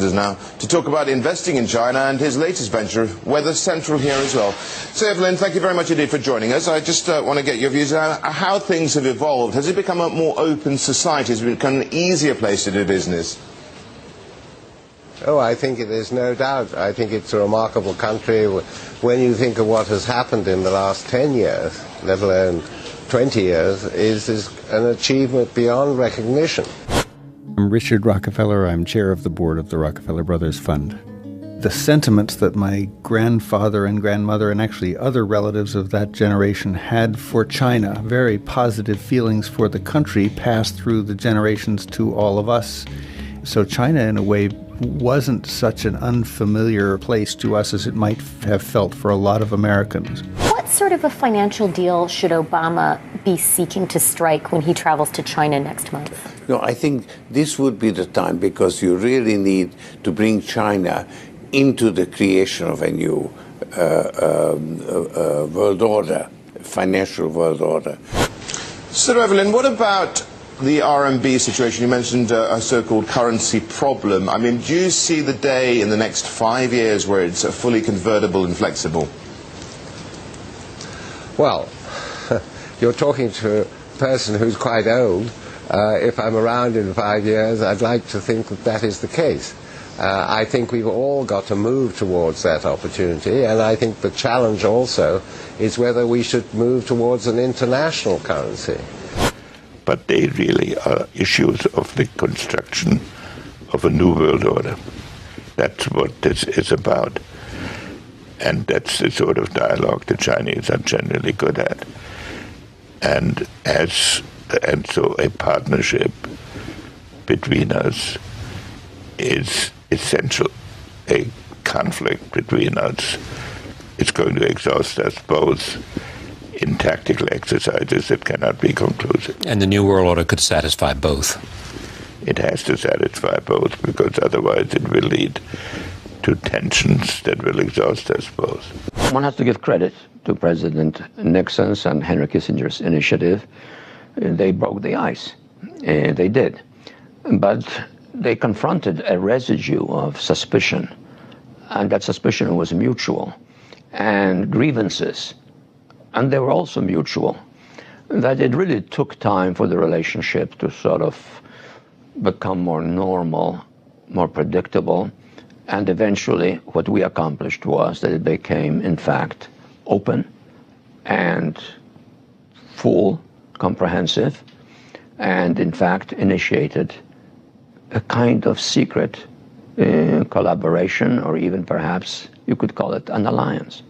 Us now to talk about investing in China and his latest venture, Weather Central, here as well. So Evelyn, thank you very much indeed for joining us. I just want to get your views on how things have evolved. Has it become a more open society? Has it become an easier place to do business? Oh, I think it is, no doubt. I think it's a remarkable country. When you think of what has happened in the last 10 years, let alone 20 years, is an achievement beyond recognition. I'm Richard Rockefeller. I'm chair of the board of the Rockefeller Brothers Fund. The sentiments that my grandfather and grandmother and actually other relatives of that generation had for China, very positive feelings for the country, passed through the generations to all of us. So China, in a way, wasn't such an unfamiliar place to us as it might have felt for a lot of Americans. What sort of a financial deal should Obama be seeking to strike when he travels to China next month? No, I think this would be the time, because you really need to bring China into the creation of a new world order, financial world order. So Evelyn, what about the RMB situation? You mentioned a so-called currency problem. I mean, do you see the day in the next 5 years where it's fully convertible and flexible? Well, you're talking to a person who's quite old. If I'm around in 5 years, I'd like to think that that is the case. I think we've all got to move towards that opportunity, and I think the challenge also is whether we should move towards an international currency. But they really are issues of the construction of a new world order. That's what this is about. And that's the sort of dialogue the Chinese are generally good at. And so a partnership between us is essential. A conflict between us is going to exhaust us both in tactical exercises that cannot be conclusive. And the New World Order could satisfy both. It has to satisfy both, because otherwise it will lead to tensions that will exhaust us both. One has to give credit to President Nixon's and Henry Kissinger's initiative. They broke the ice. They did. But they confronted a residue of suspicion, and that suspicion was mutual, and grievances. And they were also mutual, that it really took time for the relationship to sort of become more normal, more predictable. And eventually what we accomplished was that it became, in fact, open and full, comprehensive, and in fact initiated a kind of secret collaboration, or even perhaps you could call it an alliance.